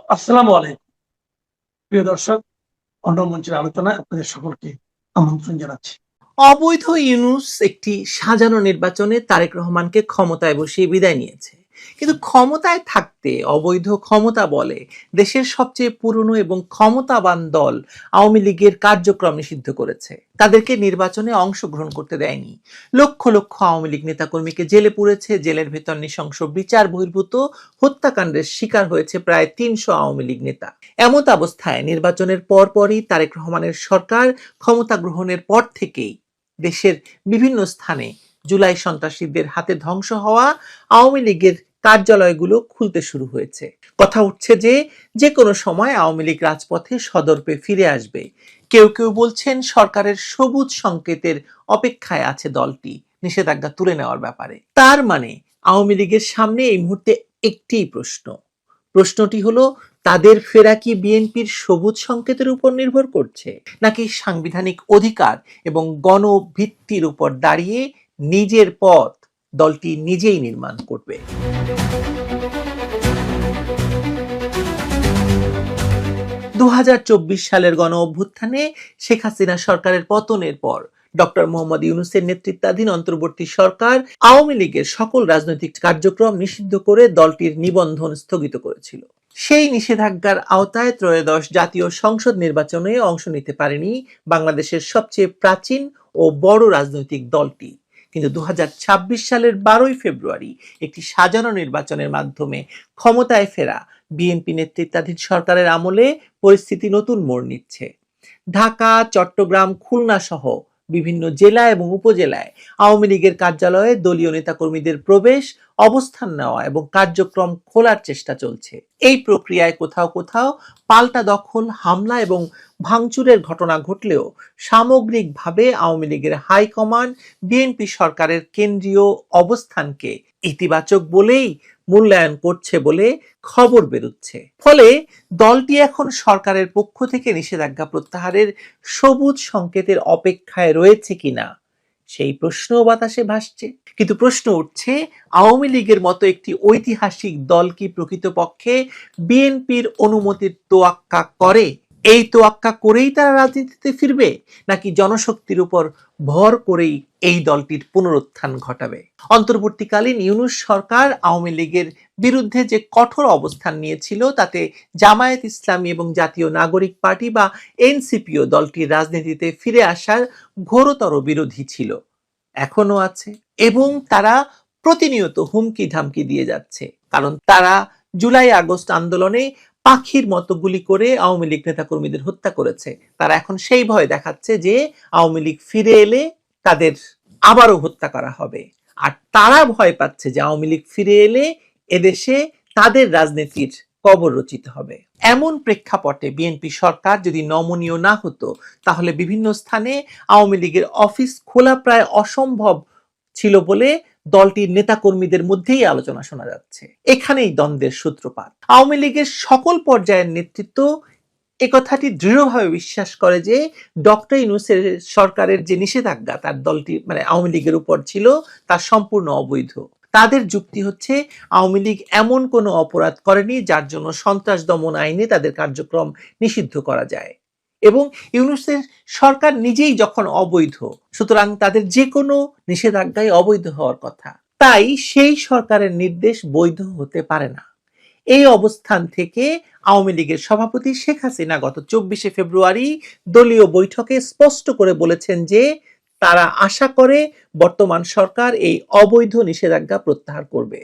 আসসালামু আলাইকুম। প্রিয় দর্শক, অন্য মঞ্চের আলোচনায় আপনাদের সকলকে আমন্ত্রণ জানাচ্ছি। অবৈধ ইউনূস একটি সাজানো নির্বাচনে তারেক রহমানকে ক্ষমতায় বসিয়ে বিদায় নিয়েছে। কিন্তু ক্ষমতায় থাকতে অবৈধ ক্ষমতা বলে দেশের সবচেয়ে পুরনো এবং ক্ষমতাবান দল আওয়ামী লীগের কার্যক্রম নিষিদ্ধ করেছে। তাদেরকে নির্বাচনে অংশগ্রহণ করতে দেয়নি। লক্ষ লক্ষ আওয়ামী লীগ নেতাকর্মীকে জেলে পুরেছে। জেলের ভেতর নৃশংস বিচার বহির্ভূত হত্যাকাণ্ডের শিকার হয়েছে প্রায় ৩০০ আওয়ামী লীগ নেতা। এমত অবস্থায় নির্বাচনের পরপরই তারেক রহমানের সরকার ক্ষমতা গ্রহণের পর থেকেই দেশের বিভিন্ন স্থানে জুলাই সন্ত্রাসীদের হাতে ধ্বংস হওয়া আওয়ামী লীগের কার্যালয়গুলো খুলতে শুরু হয়েছে। কথা উঠছে যে যে কোনো সময় আওয়ামী লীগ রাজপথে সদর্পে ফিরে আসবে। কেউ কেউ বলছেন সরকারের সবুজ সংকেতের অপেক্ষায় আছে দলটি নিষেধাজ্ঞা তুলে নেওয়ার ব্যাপারে। তার মানে আওয়ামী লীগের সামনে এই মুহূর্তে একটিই প্রশ্নটি হলো, তাদের ফেরা কি বিএনপির সবুজ সংকেতের উপর নির্ভর করছে, নাকি সাংবিধানিক অধিকার এবং গণভিত্তির উপর দাঁড়িয়ে নিজের পথ দলটি নিজেই নির্মাণ করবে? ২০২৪ সালের গণ অভ্যুত্থানে শেখ হাসিনা সরকারের পতনের পর ডক্টর মোহাম্মদ ইউনূসের নেতৃত্বাধীন অন্তর্বর্তী সরকার আওয়ামী লীগের সকল রাজনৈতিক কার্যক্রম নিষিদ্ধ করে দলটির নিবন্ধন স্থগিত করেছিল। সেই নিষেধাজ্ঞার আওতায় ত্রয়োদশ জাতীয় সংসদ নির্বাচনে অংশ নিতে পারেনি বাংলাদেশের সবচেয়ে প্রাচীন ও বড় রাজনৈতিক দলটি। কিন্তু ২০২৬ সালের ১২ই ফেব্রুয়ারি একটি সাজানো নির্বাচনের মাধ্যমে ক্ষমতায় ফেরা বিএনপি নেতৃত্বাধীন সরকারের আমলে পরিস্থিতি নতুন মোড় নিচ্ছে। ঢাকা, চট্টগ্রাম, খুলনা সহ বিভিন্ন জেলা এবং উপজেলায় আওয়ামী লীগের কার্যালয়ে দলীয় নেতাকর্মীদের প্রবেশ, অবস্থান নেওয়া এবং কার্যক্রম খোলার চেষ্টা চলছে। এই প্রক্রিয়ায় কোথাও কোথাও পাল্টা দখল, হামলা এবং ভাঙচুরের ঘটনা ঘটলেও সামগ্রিকভাবে আওয়ামী লীগের হাইকমান্ড বিএনপি সরকারের কেন্দ্রীয় অবস্থানকে ইতিবাচক বলেই মূল্যায়ন করছে বলে খবর বেরোচ্ছে। ফলে দলটি এখন সরকারের পক্ষ থেকে নিষেধাজ্ঞা প্রত্যাহারের সবুজ সংকেতের অপেক্ষায় রয়েছে কিনা সেই প্রশ্ন বাতাসে ভাসছে। কিন্তু প্রশ্ন উঠছে, আওয়ামী লীগের মতো একটি ঐতিহাসিক দল কি প্রকৃতপক্ষে বিএনপির অনুমতির তোয়াক্কা করে? এই তোয়াক্কা করেই তারা রাজনীতিতে ফিরবে, নাকি জনশক্তির উপর ভর করেই এই দলটির পুনরুত্থান ঘটাবে? অন্তর্বর্তীকালীন ইউনূস সরকার আওয়ামী লীগের বিরুদ্ধে যে কঠোর অবস্থান নিয়েছিল তাতে জামায়াত ইসলামী এবং জাতীয় নাগরিক পার্টি বা এনসিপিও দলটির রাজনীতিতে ফিরে আসার ঘোরতর বিরোধী ছিল, এখনো আছে, এবং তারা প্রতিনিয়ত হুমকি ধামকি দিয়ে যাচ্ছে। কারণ তারা জুলাই আগস্ট আন্দোলনে পাখির মতো গুলি করে আওয়ামী লীগ নেতাকর্মীদের হত্যা করেছে। তারা এখন সেই ভয় দেখাচ্ছে যে আওয়ামী লীগ ফিরে এলে তাদের আবারও হত্যা করা হবে। আর তারা ভয় পাচ্ছে যে আওয়ামী লীগ ফিরে এলে এদেশে তাদের রাজনীতির কবর রচিত হবে। এমন প্রেক্ষাপটে বিএনপি সরকার যদি নমনীয় না হতো, তাহলে বিভিন্ন স্থানে আওয়ামী লীগের অফিস খোলা প্রায় অসম্ভব ছিল বলে দলটির নেতাকর্মীদের মধ্যেই আলোচনা শোনা যাচ্ছে। এখানেই দ্বন্দ্বের সূত্রপাত। আওয়ামী লীগের সকল পর্যায়ের নেতৃত্ব একথাটি দৃঢ়ভাবে বিশ্বাস করে যে ডক্টর ইউনূসের সরকারের যে নিষেধাজ্ঞা তার দলটি মানে আওয়ামী লীগের উপর ছিল তা সম্পূর্ণ অবৈধ। তাদের যুক্তি হচ্ছে, আওয়ামী লীগ এমন কোনো অপরাধ করেনি যার জন্য সন্ত্রাস দমন আইনে তাদের কার্যক্রম নিষিদ্ধ করা যায়, এবং ইউনূসের সরকার নিজেই যখন অবৈধ, সুতরাং তাদের যে কোনো নিষেধাজ্ঞাই অবৈধ হওয়ার কথা। তাই সেই সরকারের নির্দেশ বৈধ হতে পারে না। এই অবস্থান থেকে আওয়ামী লীগের সভাপতি শেখ হাসিনা গত ২৪শে ফেব্রুয়ারি দলীয় বৈঠকে স্পষ্ট করে বলেছেন যে তারা আশা করে বর্তমান সরকার এই অবৈধ নিষেধাজ্ঞা প্রত্যাহার করবে,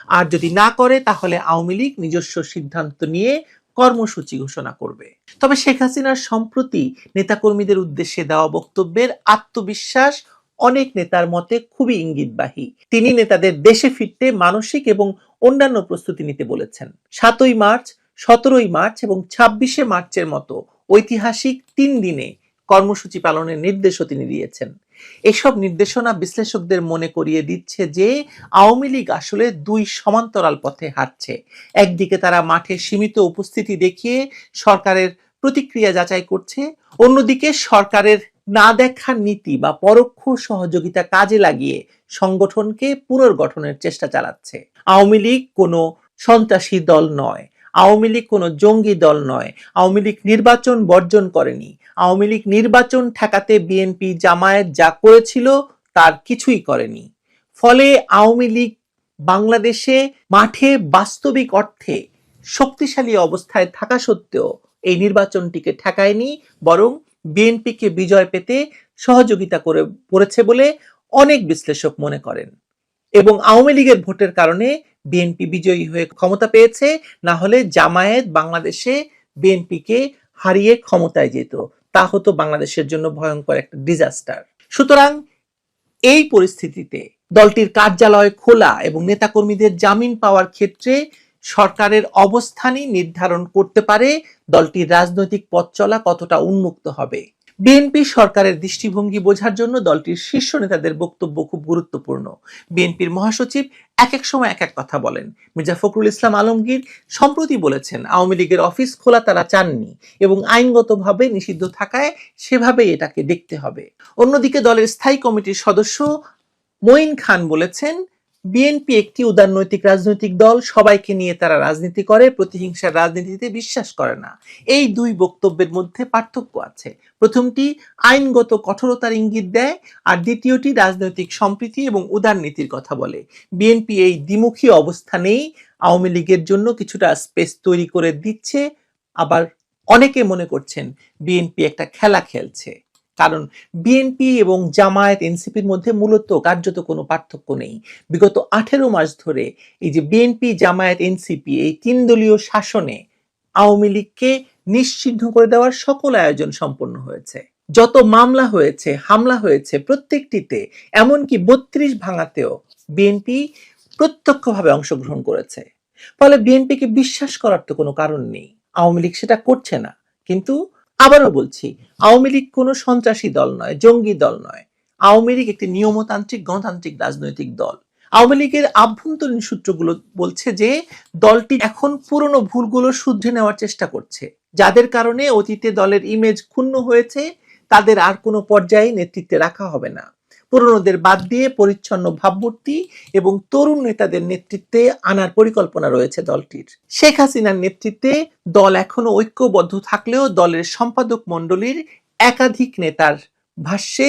আর যদি না করে তাহলে আওয়ামী লীগ নিজস্ব সিদ্ধান্ত নিয়ে কর্মসূচি ঘোষণা করবে। তবে শেখ হাসিনার সম্প্রতি নেতাকর্মীদের উদ্দেশ্যে দেওয়া বক্তব্যের আত্মবিশ্বাস অনেক নেতার মতে খুবই ইঙ্গিতবাহী। তিনি নেতাদের দেশে ফিরতে মানসিক এবং অন্যান্য প্রস্তুতি নিতে বলেছেন। ৭ই মার্চ, ১৭ই মার্চ এবং ২৬শে মার্চের মতো ঐতিহাসিক ৩ দিনে কর্মসূচি পালনের নির্দেশও তিনি দিয়েছেন। এসব নির্দেশনা বিশ্লেষকদের মনে করিয়ে দিচ্ছে যে আওয়ামী লীগ আসলে দুই সমান্তরাল পথে হাঁটছে। একদিকে তারা মাঠে সীমিত উপস্থিতি দেখিয়ে সরকারের প্রতিক্রিয়া যাচাই করছে, অন্যদিকে সরকারের না দেখার নীতি বা পরোক্ষ সহযোগিতা কাজে লাগিয়ে সংগঠনকে পুনর্গঠনের চেষ্টা চালাচ্ছে। আওয়ামী লীগ কোনো সন্ত্রাসী দল নয়। আওয়ামী লীগ কোনো জঙ্গি দল নয়। আওয়ামী লীগ নির্বাচন বর্জন করেনি। আওয়ামী লীগ নির্বাচন ঠেকাতে বিএনপি জামায়াত যা করেছিল তার কিছুই করেনি। ফলে আওয়ামী লীগ বাংলাদেশে মাঠে বাস্তবিক অর্থে শক্তিশালী অবস্থায় থাকা সত্ত্বেও এই নির্বাচনটিকে ঠেকায়নি, বরং বিএনপিকে বিজয় পেতে সহযোগিতা করেছে বলে অনেক বিশ্লেষক মনে করেন। এবং আওয়ামী লীগের ভোটের কারণে বিএনপি বিজয়ী হয়ে ক্ষমতা পেয়েছে, না হলে জামায়াত বাংলাদেশে বিএনপিকে হারিয়ে ক্ষমতায় যেত, তা হতো বাংলাদেশের জন্য ভয়ঙ্কর একটা ডিজাস্টার। সুতরাং এই পরিস্থিতিতে দলটির কার্যালয় খোলা এবং নেতাকর্মীদের জামিন পাওয়ার ক্ষেত্রে সরকারের অবস্থানই নির্ধারণ করতে পারে দলটির রাজনৈতিক পথ চলা কতটা উন্মুক্ত হবে। বিএনপি সরকারের দৃষ্টিভঙ্গি বোঝার জন্য দলটির শীর্ষ নেতাদের বক্তব্য খুব গুরুত্বপূর্ণ। বিএনপির মহাসচিব এক এক সময় এক এক কথা বলেন। মির্জা ফখরুল ইসলাম আলমগীর সম্প্রতি বলেছেন আওয়ামী লীগের অফিস খোলা তারা চাননি এবং আইনগতভাবে নিষিদ্ধ থাকায় সেভাবেই এটাকে দেখতে হবে। অন্যদিকে দলের স্থায়ী কমিটির সদস্য মঈন খান বলেছেন বিএনপি একটি উদারনৈতিক রাজনৈতিক দল, সবাইকে নিয়ে তারা রাজনীতি করে, প্রতিহিংসার রাজনীতিতে বিশ্বাস করে না। এই দুই বক্তব্যের মধ্যে পার্থক্য আছে। প্রথমটি আইনগত কঠোরতার ইঙ্গিত দেয়, আর দ্বিতীয়টি রাজনৈতিক সম্প্রীতি এবং উদারনীতির কথা বলে। বিএনপি এই দ্বিমুখী অবস্থানেই আওয়ামী লীগের জন্য কিছুটা স্পেস তৈরি করে দিচ্ছে। আবার অনেকে মনে করছেন বিএনপি একটা খেলা খেলছে, কারণ বিএনপি এবং জামায়াত এনসিপির মধ্যে মূলত কার্যত কোনো পার্থক্য নেই। বিগত 18 মাস ধরে এই যে বিএনপি জামায়াত এনসিপি এই 3 দলীয় শাসনে আওয়ামী লীগকে নিশ্চিহ্ন করে দেওয়ার সকল আয়োজন সম্পন্ন হয়েছে। যত মামলা হয়েছে, হামলা হয়েছে, প্রত্যেকটিতে, এমনকি 32 ভাঙাতেও বিএনপি প্রত্যক্ষভাবে অংশগ্রহণ করেছে। ফলে বিএনপিকে বিশ্বাস করার তো কোনো কারণ নেই। আওয়ামী লীগ সেটা করছে না। কিন্তু আবারও বলছি, আওয়ামী লীগ কোনো সন্ত্রাসী দল নয়, জঙ্গি দল নয়। আওয়ামী লীগ একটি নিয়মতান্ত্রিক গণতান্ত্রিক রাজনৈতিক দল। আওয়ামী লীগের আভ্যন্তরীণ সূত্রগুলো বলছে যে দলটি এখন পুরনো ভুলগুলো শুধরে নেওয়ার চেষ্টা করছে। যাদের কারণে অতীতে দলের ইমেজ ক্ষুণ্ণ হয়েছে তাদের আর কোনো পর্যায়ে নেতৃত্বে রাখা হবে না। পুরনোদের বাদ দিয়ে পরিচ্ছন্ন ভাবমূর্তি এবং তরুণ নেতাদের নেতৃত্বে আনার পরিকল্পনা রয়েছে দলটির। শেখ হাসিনার নেতৃত্বে দল এখনো ঐক্যবদ্ধ থাকলেও দলের সম্পাদক মণ্ডলীর একাধিক নেতার ভাষ্যে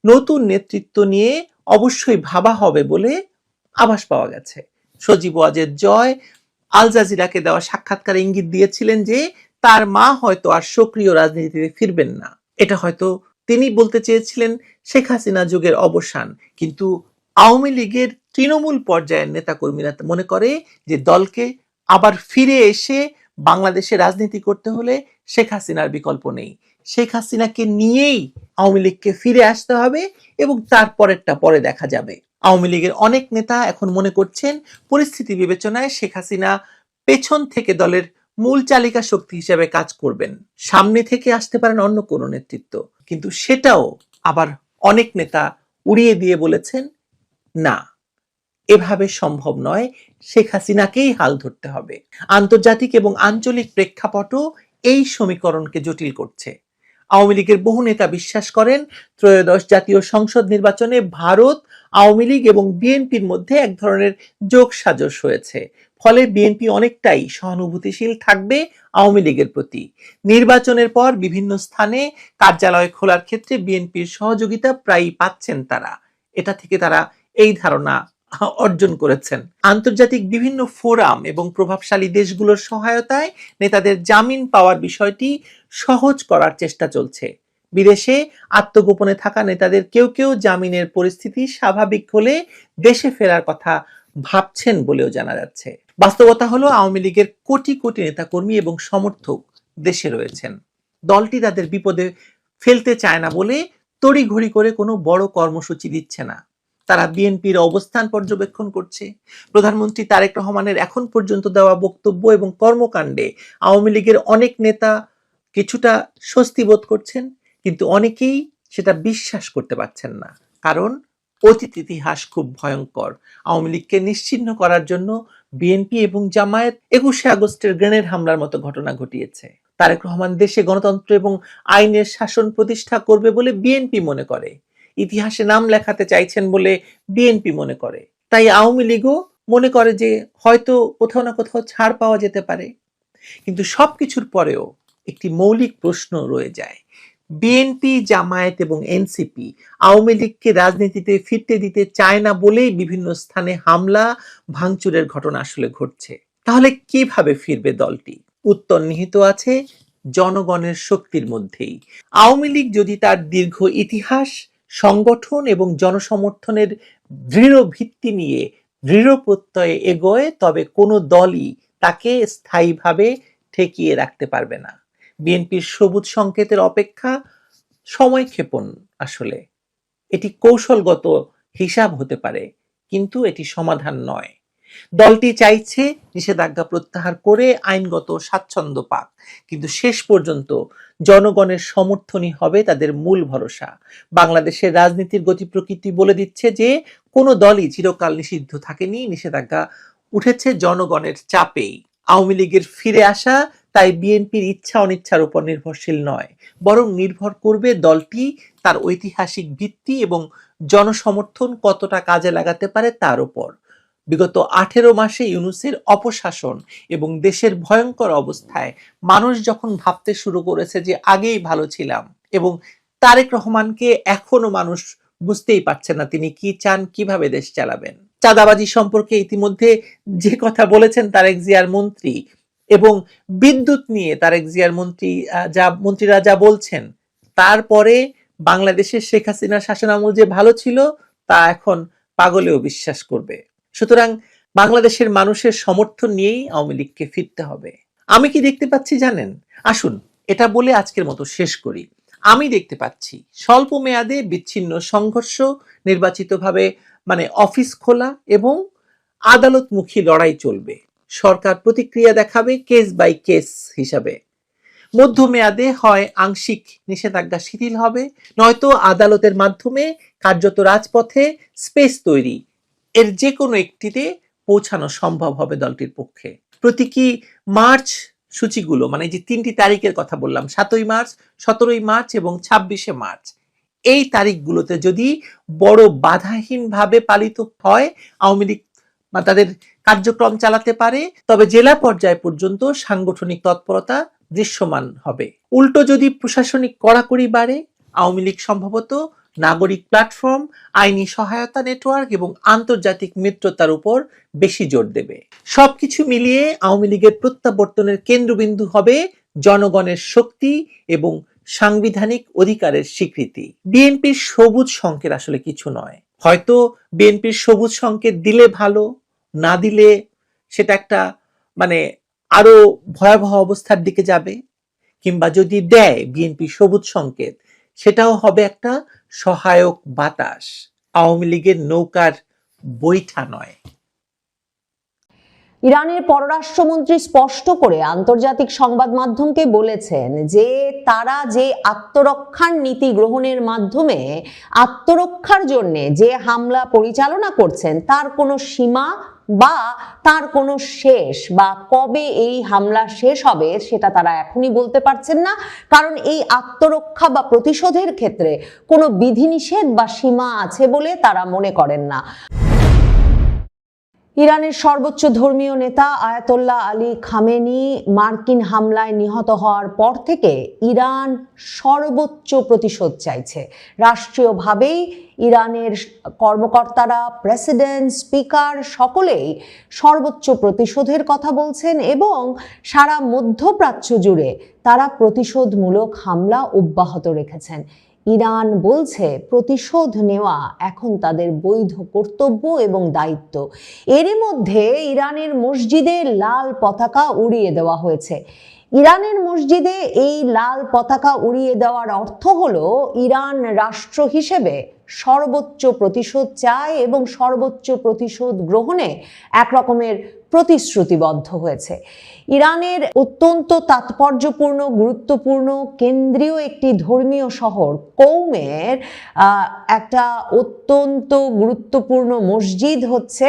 নতুন নেতৃত্ব নিয়ে অবশ্যই ভাবা হবে বলে আভাস পাওয়া গেছে। সজীব ওয়াজেদ জয় আল জাজিরাকে দেওয়া সাক্ষাৎকারে ইঙ্গিত দিয়েছিলেন যে তার মা হয়তো আর সক্রিয় রাজনীতিতে ফিরবেন না। এটা হয়তো তিনি বলতে চেয়েছিলেন শেখ হাসিনা যুগের অবসান, কিন্তু আওয়ামী লীগের তৃণমূল পর্যায়ের নেতাকর্মীরা মনে করে যে দলকে আবার ফিরে এসে বাংলাদেশে রাজনীতি করতে হলে শেখ হাসিনার বিকল্প নেই। শেখ হাসিনাকে নিয়েই আওয়ামী লীগকে ফিরে আসতে হবে এবং তারপরেরটা পরে দেখা যাবে। আওয়ামী লীগের অনেক নেতা এখন মনে করছেন পরিস্থিতি বিবেচনায় শেখ হাসিনা পেছন থেকে দলের মূল চালিকা শক্তি হিসেবে কাজ করবেন, সামনে থেকে আসতে পারেন অন্য কোনো নেতৃত্ব। কিন্তু সেটাও আবার অনেক নেতা উড়িয়ে দিয়ে বলেছেন না, এভাবে সম্ভব নয়, শেখ হাসিনাকেই হাল ধরতে হবে। আন্তর্জাতিক এবং আঞ্চলিক প্রেক্ষাপটও এই সমীকরণকে জটিল করছে। আওয়ামী লীগের বহু নেতা বিশ্বাস করেন ত্রয়োদশ জাতীয় সংসদ নির্বাচনে ভারত, আওয়ামী লীগ এবং বিএনপির মধ্যে এক ধরনের যোগসাজশ হয়েছে। ফলে বিএনপি অনেকটাই সহানুভূতিশীল থাকবে আওয়ামী লীগের প্রতি। নির্বাচনের পর বিভিন্ন স্থানে কার্যালয় খোলার ক্ষেত্রে বিএনপির সহযোগিতা প্রায়ই পাচ্ছেন তারা। এটা থেকে তারা এই ধারণা অর্জন করেছেন। আন্তর্জাতিক বিভিন্ন ফোরাম এবং প্রভাবশালী দেশগুলোর সহায়তায় নেতাদের জামিন পাওয়ার বিষয়টি সহজ করার চেষ্টা চলছে। বিদেশে আত্মগোপনে থাকা নেতাদের কেউ কেউ জামিনের পরিস্থিতি স্বাভাবিক হলে দেশে ফেরার কথা ভাবছেন বলেও জানা যাচ্ছে। বাস্তবতা হলো আওয়ামী লীগের কোটি কোটি নেতাকর্মী এবং সমর্থক দেশে রয়েছেন। দলটি তাদের বিপদে ফেলতে চায় না বলে তড়িঘড়ি করে কোনো বড় কর্মসূচি দিচ্ছে না। তারা বিএনপির অবস্থান পর্যবেক্ষণ করছে। প্রধানমন্ত্রী তারেক রহমানের এখন পর্যন্ত দেওয়া বক্তব্য এবং কর্মকাণ্ডে আওয়ামী লীগের অনেক নেতা কিছুটা স্বস্তি বোধ করছেন, কিন্তু অনেকেই সেটা বিশ্বাস করতে পারছেন না। কারণ অতীত ইতিহাস খুব ভয়ঙ্কর। আওয়ামী লীগকে নিশ্চিহ্ন করার জন্য বিএনপি এবং জামায়াত 21শে আগস্টের গ্রেনেড হামলার মতো ঘটনা ঘটিয়েছে। তারেক রহমান দেশে গণতন্ত্র এবং আইনের শাসন প্রতিষ্ঠা করবে বলে বিএনপি মনে করে, ইতিহাসে নাম লেখাতে চাইছেন বলে বিএনপি মনে করে। তাই আওয়ামী লীগও মনে করে যে হয়তো কোথাও না কোথাও ছাড় পাওয়া যেতে পারে। কিন্তু সবকিছুর পরেও একটি মৌলিক প্রশ্ন রয়ে যায়। বিএনপি, জামায়াত এবং এনসিপি আওয়ামী লীগকে রাজনীতিতে ফিরতে দিতে চায় না বলেই বিভিন্ন স্থানে হামলা ভাঙচুরের ঘটনা আসলে ঘটছে। তাহলে কিভাবে ফিরবে দলটি? উত্তর নিহিত আছে জনগণের শক্তির মধ্যেই। আওয়ামী লীগ যদি তার দীর্ঘ ইতিহাস, সংগঠন এবং জনসমর্থনের দৃঢ় ভিত্তি নিয়ে দৃঢ় প্রত্যয়ে এগোয়, তবে কোনো দলই তাকে স্থায়ীভাবে ঠেকিয়ে রাখতে পারবে না। বিএনপির সবুজ সংকেতের অপেক্ষা সময়ক্ষেপণ। আসলে এটি কৌশলগত হিসাব হতে পারে, কিন্তু এটি সমাধান নয়। দলটি চাইছে নিষেধাজ্ঞা প্রত্যাহার করে আইনগত স্বাচ্ছন্দ্য পাক, কিন্তু শেষ পর্যন্ত জনগণের সমর্থনই হবে তাদের মূল ভরসা। বাংলাদেশের রাজনীতির গতি প্রকৃতি বলে দিচ্ছে যে কোনো দলই চিরকাল নিষিদ্ধ থাকেনি, নিষেধাজ্ঞা উঠেছে জনগণের চাপেই। আওয়ামী লীগের ফিরে আসা তাই বিএনপির ইচ্ছা অনিচ্ছার উপর নির্ভরশীল নয়, বরং নির্ভর করবে দলটি তার ঐতিহাসিক ভিত্তি এবং জনসমর্থন কতটা কাজে লাগাতে পারে তার উপর। বিগত 18 মাসে ইউনূসের অপশাসন এবং দেশের ভয়ঙ্কর অবস্থায় মানুষ যখন ভাবতে শুরু করেছে যে আগেই ভালো ছিলাম, এবং তারেক রহমানকে এখনো মানুষ বুঝতেই পারছে না তিনি কি চান, কিভাবে দেশ চালাবেন। চাঁদাবাজি সম্পর্কে ইতিমধ্যে যে কথা বলেছেন তারেক জিয়ার মন্ত্রী, এবং বিদ্যুৎ নিয়ে তারেক জিয়ার মন্ত্রীরা যা বলছেন, তারপরে বাংলাদেশের শেখ হাসিনার শাসনামল যে ভালো ছিল তা এখন পাগলেও বিশ্বাস করবে। সুতরাং বাংলাদেশের মানুষের সমর্থন নিয়েই আওয়ামী লীগকে ফিরতে হবে। আমি কি দেখতে পাচ্ছি জানেন? আসুন এটা বলে আজকের মতো শেষ করি। আমি দেখতে পাচ্ছি স্বল্প মেয়াদে বিচ্ছিন্ন সংঘর্ষ, নির্বাচিতভাবে অফিস খোলা এবং আদালতমুখী লড়াই চলবে। সরকার প্রতিক্রিয়া দেখাবে কেস বাই কেস হিসাবে। মধ্যমেয়াদে হয় আংশিক নিষেধাজ্ঞা শিথিল হবে, নয়তো আদালতের মাধ্যমে কার্যত রাজপথে স্পেস তৈরি, এর যে কোনো একটিতে পৌঁছানো সম্ভব হবে দলটির পক্ষে। প্রতীকী মার্চ সূচিগুলো, যে 3টি তারিখের কথা বললাম, 7ই মার্চ, 17ই মার্চ এবং 26শে মার্চ, এই তারিখগুলোতে যদি বড় বাধাহীনভাবে পালিত হয়, আওয়ামী লীগ তাদের কার্যক্রম চালাতে পারে, তবে জেলা পর্যায় পর্যন্ত সাংগঠনিক তৎপরতা দৃশ্যমান হবে। উল্টো যদি প্রশাসনিক কড়াকড়ি বাড়ে, আওয়ামী লীগ সম্ভবত নাগরিক প্ল্যাটফর্ম, আইনি সহায়তা নেটওয়ার্ক এবং আন্তর্জাতিক মিত্রতার উপর বেশি জোর দেবে। সবকিছু মিলিয়ে আওয়ামী লীগের প্রত্যাবর্তনের কেন্দ্রবিন্দু হবে জনগণের শক্তি এবং সাংবিধানিক অধিকারের স্বীকৃতি। বিএনপির সবুজ সংকেত আসলে কিছু নয়। হয়তো বিএনপির সবুজ সংকেত দিলে ভালো, না দিলে সেটা একটা আরো ভয়াবহ অবস্থার দিকে যাবে, কিংবা যদি দেয় বিএনপি সবুজ সংকেত, সেটাও হবে একটা সহায়ক বাতাস, আওয়ামী লীগের নৌকার বৈঠা নয়। ইরানের পররাষ্ট্রমন্ত্রী স্পষ্ট করে আন্তর্জাতিক সংবাদ মাধ্যমকে বলেছেন যে তারা যে আত্মরক্ষার নীতি গ্রহণের মাধ্যমে আত্মরক্ষার জন্য যে হামলা পরিচালনা করছেন তার কোনো সীমা বা তার কোনো শেষ, বা কবে এই হামলা শেষ হবে সেটা তারা এখনই বলতে পারছেন না, কারণ এই আত্মরক্ষা বা প্রতিশোধের ক্ষেত্রে কোনো বিধিনিষেধ বা সীমা আছে বলে তারা মনে করেন না। ইরানের সর্বোচ্চ ধর্মীয় নেতা আয়াতোল্লাহ আলী খামেনি মার্কিন হামলায় নিহত হওয়ার পর থেকে ইরান সর্বোচ্চ প্রতিশোধ চাইছে। রাষ্ট্রীয়ভাবেই ইরানের কর্মকর্তারা, প্রেসিডেন্ট, স্পিকার সকলেই সর্বোচ্চ প্রতিশোধের কথা বলছেন, এবং সারা মধ্যপ্রাচ্য জুড়ে তারা প্রতিশোধমূলক হামলা অব্যাহত রেখেছেন। ইরান বলছে প্রতিশোধ নেওয়া এখন তাদের বৈধ কর্তব্য এবং দায়িত্ব। এরই মধ্যে ইরানের মসজিদে লাল পতাকা উড়িয়ে দেওয়া হয়েছে। ইরানের মসজিদে এই লাল পতাকা উড়িয়ে দেওয়ার অর্থ হলো ইরান রাষ্ট্র হিসেবে সর্বোচ্চ প্রতিশোধ চায় এবং সর্বোচ্চ প্রতিশোধ গ্রহণে এক রকমের প্রতিশ্রুতিবদ্ধ হয়েছে। ইরানের অত্যন্ত তাৎপর্যপূর্ণ, গুরুত্বপূর্ণ, কেন্দ্রীয় একটি ধর্মীয় শহর কৌমের একটা অত্যন্ত গুরুত্বপূর্ণ মসজিদ হচ্ছে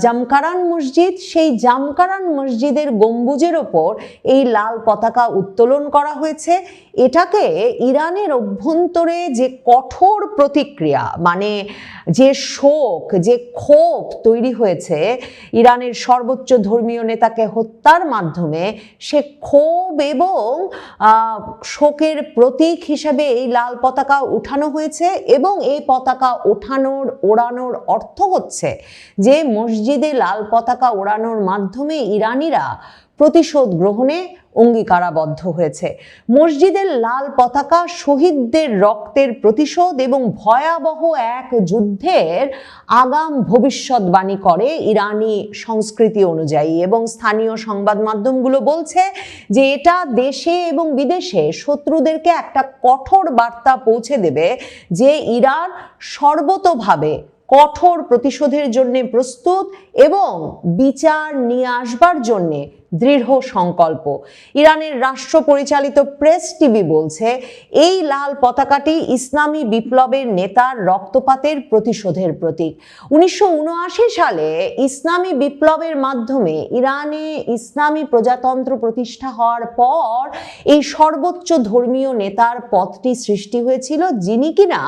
জামকারান মসজিদ। সেই জামকারান মসজিদের গম্বুজের ওপর এই লাল পতাকা উত্তোলন করা হয়েছে। এটাকে ইরানের অভ্যন্তরে যে কঠোর প্রতিক্রিয়া, যে শোক, যে ক্ষোভ তৈরি হয়েছে ইরানের সর্বোচ্চ ধর্মীয় নেতাকে হত্যার মাধ্যমে সে ক্ষোভ এবং শোকের প্রতীক হিসেবে এই লাল পতাকা উঠানো হয়েছে এবং এই পতাকা ওড়ানোর অর্থ হচ্ছে যে মসজিদে লাল পতাকা ওড়ানোর মাধ্যমে ইরানিরা প্রতিশোধ গ্রহণে অঙ্গীকারাবদ্ধ হয়েছে। মসজিদের লাল পতাকা শহীদদের রক্তের প্রতিশোধ এবং ভয়াবহ এক যুদ্ধের আগাম ভবিষ্যৎবাণী করে ইরানি সংস্কৃতি অনুযায়ী, এবং স্থানীয় সংবাদ মাধ্যমগুলো বলছে যে এটা দেশে এবং বিদেশে শত্রুদেরকে একটা কঠোর বার্তা পৌঁছে দেবে যে ইরান সর্বতোভাবে কঠোর প্রতিশোধের জন্য প্রস্তুত এবং বিচার নিয়ে আসবার জন্য দৃঢ় সংকল্প। ইরানের রাষ্ট্র পরিচালিত প্রেস টিভি বলছে এই লাল পতাকাটি ইসলামী বিপ্লবের নেতার রক্তপাতের প্রতিশোধের প্রতীক। 1979 সালে ইসলামী বিপ্লবের মাধ্যমে ইরানে ইসলামী প্রজাতন্ত্র প্রতিষ্ঠা হওয়ার পর এই সর্বোচ্চ ধর্মীয় নেতার পদটি সৃষ্টি হয়েছিল, যিনি কিনা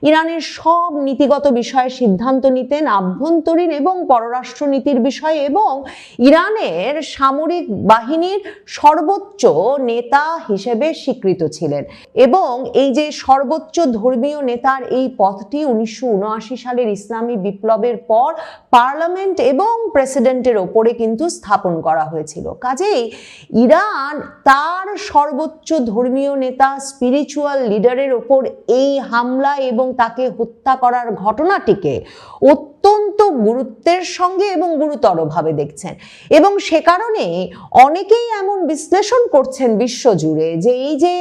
ইরানের সব নীতিগত বিষয়ে সিদ্ধান্ত নিতেন, আভ্যন্তরীণ এবং পররাষ্ট্র নীতির বিষয়ে, এবং ইরানের সামরিক বাহিনীর সর্বোচ্চ নেতা হিসেবে স্বীকৃত ছিলেন। এবং এই যে সর্বোচ্চ ধর্মীয় নেতার এই পদটি 1979 সালের ইসলামী বিপ্লবের পর পার্লামেন্ট এবং প্রেসিডেন্টের ওপরে কিন্তু স্থাপন করা হয়েছিল। কাজেই ইরান তার সর্বোচ্চ ধর্মীয় নেতা স্পিরিচুয়াল লিডারের ওপর এই হামলা এবং তাকে হত্যা করার ঘটনাটিকে অত্যন্ত গুরুত্বের সঙ্গে এবং গুরুতরভাবে দেখছেন, এবং সে কারণে অনেকেই এমন বিশ্লেষণ করছেন বিশ্বজুড়ে যে এই যে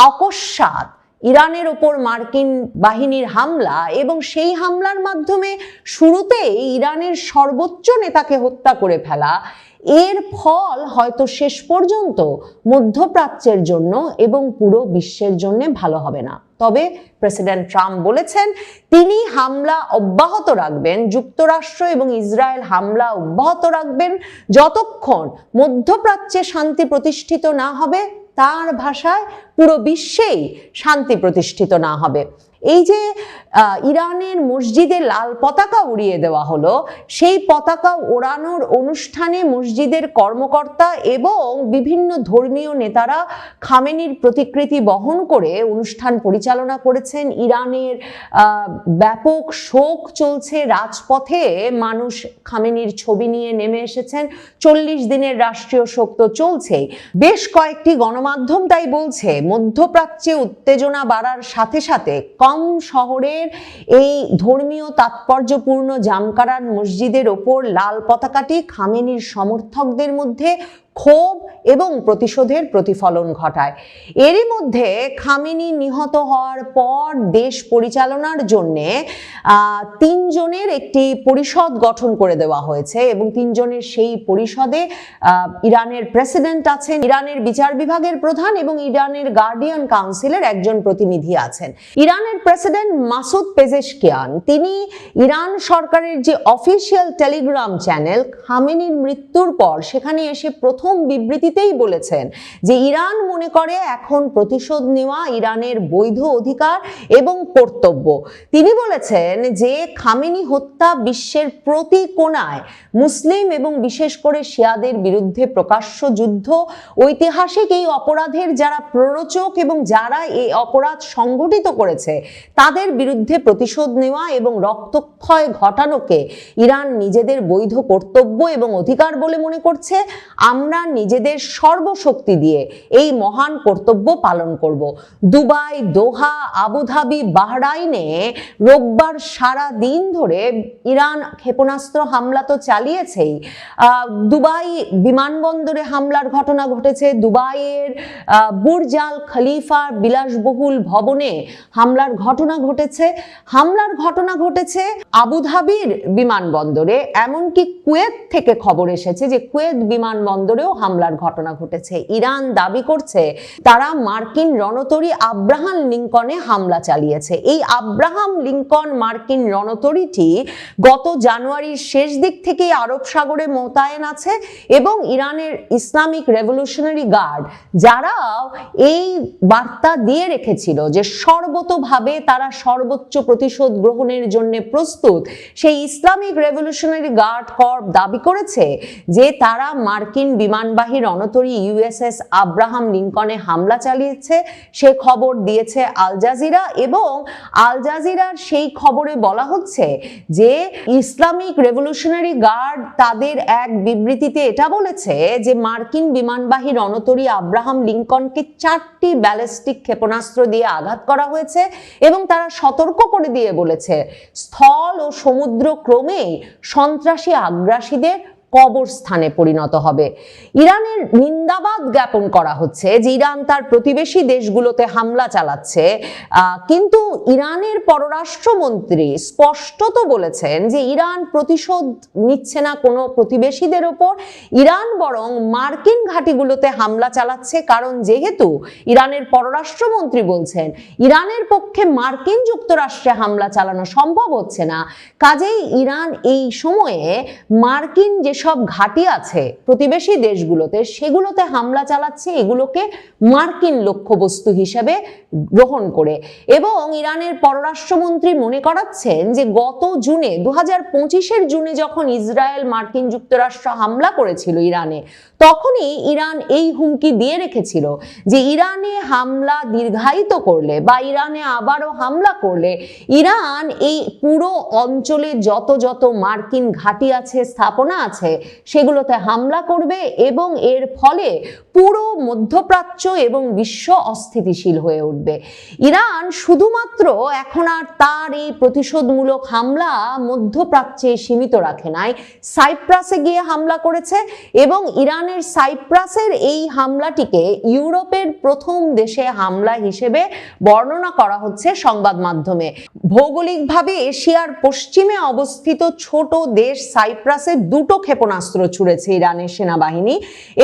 অকস্মাৎ ইরানের ওপর মার্কিন বাহিনীর হামলা এবং সেই হামলার মাধ্যমে শুরুতেই ইরানের সর্বোচ্চ নেতাকে হত্যা করে ফেলা, এর ফল হয়তো শেষ পর্যন্ত মধ্যপ্রাচ্যের জন্য এবং পুরো বিশ্বের জন্য ভালো হবে না। তবে প্রেসিডেন্ট ট্রাম্প বলেছেন তিনি হামলা অব্যাহত রাখবেন, যুক্তরাষ্ট্র এবং ইসরায়েল হামলা অব্যাহত রাখবেন যতক্ষণ মধ্যপ্রাচ্যে শান্তি প্রতিষ্ঠিত না হবে, তার ভাষায় পুরো বিশ্বেই শান্তি প্রতিষ্ঠিত না হবে। এই যে ইরানের মসজিদে লাল পতাকা উড়িয়ে দেওয়া হলো, সেই পতাকা ওড়ানোর অনুষ্ঠানে মসজিদের কর্মকর্তা এবং বিভিন্ন ধর্মীয় নেতারা খামেনির প্রতিকৃতি বহন করে অনুষ্ঠান পরিচালনা করেছেন। ইরানের ব্যাপক শোক চলছে, রাজপথে মানুষ খামেনির ছবি নিয়ে নেমে এসেছেন। 40 দিনের রাষ্ট্রীয় শোক তো চলছেই। বেশ কয়েকটি গণমাধ্যম তাই বলছে মধ্যপ্রাচ্যে উত্তেজনা বাড়ার সাথে সাথে কম শহরের এই ধর্মীয় তাৎপর্যপূর্ণ জামকারান মসজিদের ওপর লাল পতাকাটি খামেনির সমর্থকদের মধ্যে ক্ষোভ এবং প্রতিশোধের প্রতিফলন ঘটায়। এরই মধ্যে খামেনি নিহত হওয়ার পর দেশ পরিচালনার জন্য 3 জনের একটি পরিষদ গঠন করে দেওয়া হয়েছে, এবং 3 জনের সেই পরিষদে ইরানের প্রেসিডেন্ট আছেন, ইরানের বিচার বিভাগের প্রধান এবং ইরানের গার্ডিয়ান কাউন্সিলের একজন প্রতিনিধি আছেন। ইরানের প্রেসিডেন্ট মাসুদ পেজেশকিয়ান তিনি ইরান সরকারের যে অফিসিয়াল টেলিগ্রাম চ্যানেল খামেনির মৃত্যুর পর সেখানে এসে প্রথম বিবৃতিতেই বলেছেন যে ইরান মনে করে এখন প্রতিশোধ নেওয়া ইরানের বৈধ অধিকার এবং কর্তব্য। তিনি বলেছেন যে খামেনি হত্যা বিশ্বের প্রতি কোণায় মুসলিম এবং বিশেষ করে শিয়াদের বিরুদ্ধে প্রকাশ্য যুদ্ধ, ঐতিহাসিক এই অপরাধের যারা প্ররোচক এবং যারা এই অপরাধ সংগঠিত করেছে তাদের বিরুদ্ধে প্রতিশোধ নেওয়া এবং রক্তক্ষয় ঘটানোকে ইরান নিজেদের বৈধ কর্তব্য এবং অধিকার বলে মনে করছে। আমরা নিজেদের সর্বশক্তি দিয়ে এই মহান কর্তব্য পালন করব। দুবাই, দোহা, আবুধাবি, বাহরাইনে রোববার সারা দিন ধরে ইরান ক্ষেপণাস্ত্র হামলা তো চালিয়েছেই। দুবাই বিমানবন্দরে হামলার ঘটনা ঘটেছে, দুবাইয়ের বুর্জ আল খলিফা বিলাসবহুল ভবনে হামলার ঘটনা ঘটেছে আবুধাবির বিমানবন্দরে, এমনকি কুয়েত থেকে খবর এসেছে যে কুয়েত বিমানবন্দরে বন্দরেও হামলার ঘটনা ঘটেছে। ইরান দাবি করছে তারা মার্কিন রণতরী আব্রাহাম লিঙ্কনে হামলা চালিয়েছে। এই আব্রাহাম লিঙ্কন মার্কিন রণতরীটি গত জানুয়ারির শেষ দিক থেকেই আরব সাগরে মোতায়েন আছে এবং ইরানের ইসলামিক রেভলিউশনারি গার্ড যারা এই বার্তা দিয়ে রেখেছিল যে সর্বতোভাবে তারা সর্বোচ্চ প্রতিশোধ গ্রহণের জন্য প্রস্তুত, সেই ইসলামিক রেভলিউশনারি গার্ড কর্প দাবি করেছে যে তারা মার্কিন বিমানবাহী রণতরী ইউএসএস আব্রাহাম লিঙ্কনে হামলা চালিয়েছে। সে খবর দিয়েছে আল জাজিরা এবং আল জাজিরার সেই খবরে বলা হচ্ছে যে ইসলামিক রেভলিউশনারি গার্ড তাদের এক বিবৃতিতে এটা বলেছে যে মার্কিন বিমানবাহী রণতরী আব্রাহাম লিঙ্কনকে 4টি ব্যালিস্টিক ক্ষেপণাস্ত্র দিয়ে আঘাত করা হয়েছে এবং তারা সতর্ক করে দিয়ে বলেছে স্থল ও সমুদ্র ক্রমেই সন্ত্রাসী আগ্রাসীদের কবরস্থানে পরিণত হবে। ইরানের নিন্দাবাদ জ্ঞাপন করা হচ্ছে যে ইরান তার প্রতিবেশী দেশগুলোতে হামলা চালাচ্ছে, কিন্তু ইরানের পররাষ্ট্রমন্ত্রী স্পষ্টত বলেছেন যে ইরান প্রতিশোধ নিচ্ছে না কোনো প্রতিবেশীদের ওপর, ইরান বরং মার্কিন ঘাঁটিগুলোতে হামলা চালাচ্ছে। কারণ যেহেতু ইরানের পররাষ্ট্রমন্ত্রী বলছেন ইরানের পক্ষে মার্কিন যুক্তরাষ্ট্রে হামলা চালানো সম্ভব হচ্ছে না, কাজেই ইরান এই সময়ে মার্কিন যেসব ঘাঁটি আছে প্রতিবেশী দেশগুলোতে সেগুলোতে হামলা চালাচ্ছে, এগুলোকে মার্কিন লক্ষ্যবস্তু হিসেবে গ্রহণ করে। এবং ইরানের পররাষ্ট্রমন্ত্রী মনে করাচ্ছেন যে গত জুনে 2025-এর জুনে যখন ইসরায়েল মার্কিন যুক্তরাষ্ট্র হামলা করেছিল ইরানে, তখনই ইরান এই হুমকি দিয়ে রেখেছিল যে ইরানে হামলা দীর্ঘায়িত করলে বা ইরানে আবারও হামলা করলে ইরান এই পুরো অঞ্চলে যত যত মার্কিন ঘাঁটি আছে, স্থাপনা আছে, সেগুলোতে হামলা করবে এবং এর ফলে পুরো মধ্যপ্রাচ্য এবং বিশ্ব অস্থিতিশীল হয়ে উঠবে। ইরান শুধুমাত্র এখন আর তার এই প্রতিশোধমূলক হামলা মধ্যপ্রাচ্যে সীমিত রাখে নাই, সাইপ্রাসে গিয়ে হামলা করেছে এবং ইরানের সাইপ্রাসের এই হামলাটিকে ইউরোপের প্রথম দেশে হামলা হিসেবে বর্ণনা করা হচ্ছে সংবাদ মাধ্যমে। ভৌগোলিকভাবে এশিয়ার পশ্চিমে অবস্থিত ছোট দেশ সাইপ্রাসে 2টো ক্ষেপণাস্ত্র ছুড়েছে ইরানের সেনাবাহিনী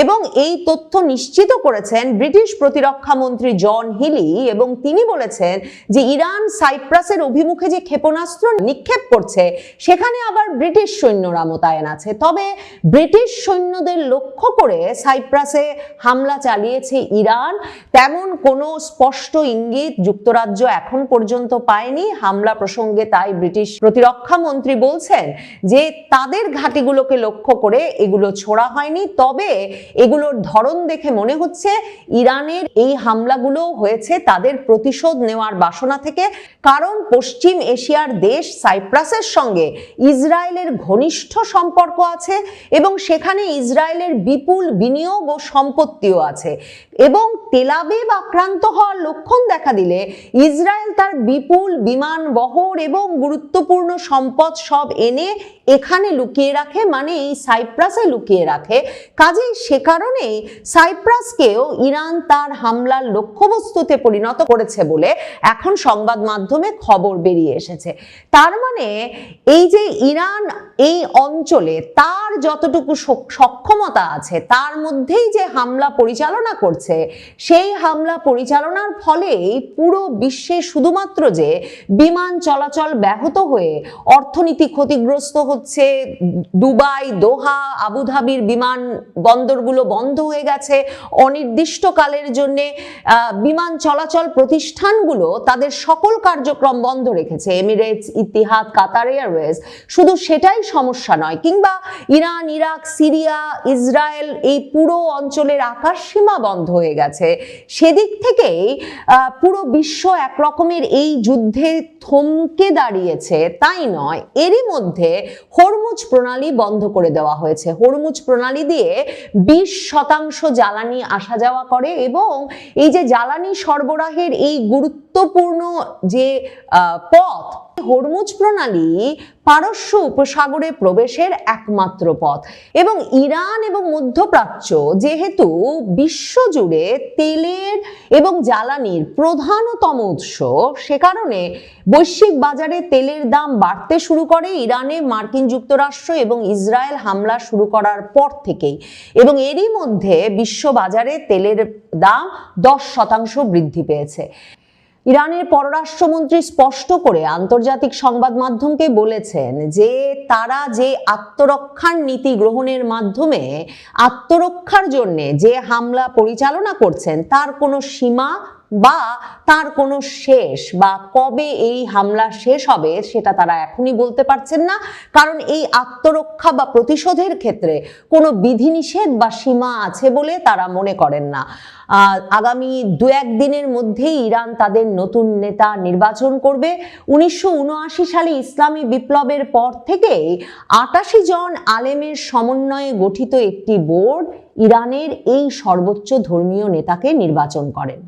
এবং এই তথ্য নিশ্চিত করেছেন ব্রিটিশ প্রতিরক্ষা মন্ত্রী জন হিলি এবং তিনি বলেছেন যে ইরান সাইপ্রাসের অভিমুখে যে ক্ষেপণাস্ত্র নিক্ষেপ করছে সেখানে আবার ব্রিটিশ সৈন্যরা মোতায়েন আছে। তবে ব্রিটিশ সৈন্যদের লক্ষ্য করে সাইপ্রাসে হামলা চালিয়েছে ইরান তেমন কোনো স্পষ্ট ইঙ্গিত যুক্তরাজ্য এখন পর্যন্ত পায়নি হামলা প্রসঙ্গে। তাই ব্রিটিশ প্রতিরক্ষা মন্ত্রী বলছেন যে তাদের ঘাঁটিগুলোকে লক্ষ্য করে এগুলো ছোড়া হয়নি, তবে এগুলোর ধরন দেখে মনে হচ্ছে ইরানের এই হামলাগুলো হয়েছে তাদের প্রতিশোধ নেওয়ার বাসনা থেকে। কারণ পশ্চিম এশিয়ার দেশ সাইপ্রাসের সঙ্গে ইসরায়েলের ঘনিষ্ঠ সম্পর্ক আছে এবং সেখানে ইসরায়েলের বিপুল বিনিয়োগ ও সম্পত্তিও আছে এবং তেল আবিব আক্রান্ত হওয়ার লক্ষণ দেখা দিলে ইসরায়েল তার বিপুল বিমান বহর এবং গুরুত্বপূর্ণ সম্পদ সব এনে এখানে লুকিয়ে রাখে, মানে এই সাইপ্রাসে লুকিয়ে রাখে। কাজেই সে কারণেই সাইপ্রাসকেও ইরান তার হামলার লক্ষ্যবস্তুতে পরিণত করেছে বলে এখন সংবাদ মাধ্যমে খবর বেরিয়ে এসেছে। তার মানে এই যে ইরান এই অঞ্চলে তার যতটুকু সক্ষমতা আছে তার মধ্যেই যে হামলা পরিচালনা করছে, সেই হামলা পরিচালনার ফলে পুরো বিশ্বে শুধুমাত্র যে বিমান চলাচল ব্যাহত হয়ে অর্থনীতি ক্ষতিগ্রস্ত হচ্ছে, দুবাই, দোহা, আবুধাবির বিমান বন্দরগুলো বন্ধ হয়ে গেছে অনির্দিষ্টকালের জন্য, বিমান চলাচল প্রতিষ্ঠানগুলো তাদের সকল কার্যক্রম বন্ধ রেখেছে, এমিরেটস, ইতিহাদ, কাতার এয়ারওয়েজ। শুধু সেটাই সমস্যা নয়, কিংবা ইরান, ইরাক, সিরিয়া, ইসরায়েল এই পুরো অঞ্চলের আকাশ সীমা বন্ধ হয়ে গেছে। সেদিক থেকেই পুরো বিশ্ব একরকমের এই যুদ্ধে থমকে দাঁড়িয়েছে তাই নয়, এরই মধ্যে হরমুজ প্রণালী বন্ধ করে দেওয়া হয়েছে। হরমুজ প্রণালী দিয়ে 20% জ্বালানি আসা যাওয়া করে এবং এই যে জ্বালানি সরবরাহের এই গুরুত্বপূর্ণ যে পথ, হরমুজ প্রণালী পারস্য উপসাগরে প্রবেশের একমাত্র পথ এবং ইরান এবং মধ্যপ্রাচ্য যেহেতু বিশ্বজুড়ে তেলের এবং জ্বালানির প্রধানতম উৎস, সে কারণে বৈশ্বিক বাজারে তেলের দাম বাড়তে শুরু করে ইরানে মার্কিন যুক্তরাষ্ট্র এবং ইসরায়েল হামলা শুরু করার পর থেকেই, এবং এরই মধ্যে বিশ্ব বাজারে তেলের দাম 10% বৃদ্ধি পেয়েছে। ইরানের পররাষ্ট্রমন্ত্রী স্পষ্ট করে আন্তর্জাতিক সংবাদ মাধ্যমকে বলেছেন যে তারা যে আত্মরক্ষার নীতি গ্রহণের মাধ্যমে আত্মরক্ষার জন্য যে হামলা পরিচালনা করছেন তার কোনো সীমা বা তার কোনো শেষ বা কবে এই হামলা শেষ হবে সেটা তারা এখনই বলতে পারছেন না, কারণ এই আত্মরক্ষা বা প্রতিশোধের ক্ষেত্রে কোনো বিধিনিষেধ বা সীমা আছে বলে তারা মনে করেন না। আগামী 2-1 দিনের মধ্যেই ইরান তাদের নতুন নেতা নির্বাচন করবে। 1979 সালে ইসলামী বিপ্লবের পর থেকেই 88 জন আলেমের সমন্বয়ে গঠিত একটি বোর্ড ইরানের এই সর্বোচ্চ ধর্মীয় নেতাকে নির্বাচন করেন।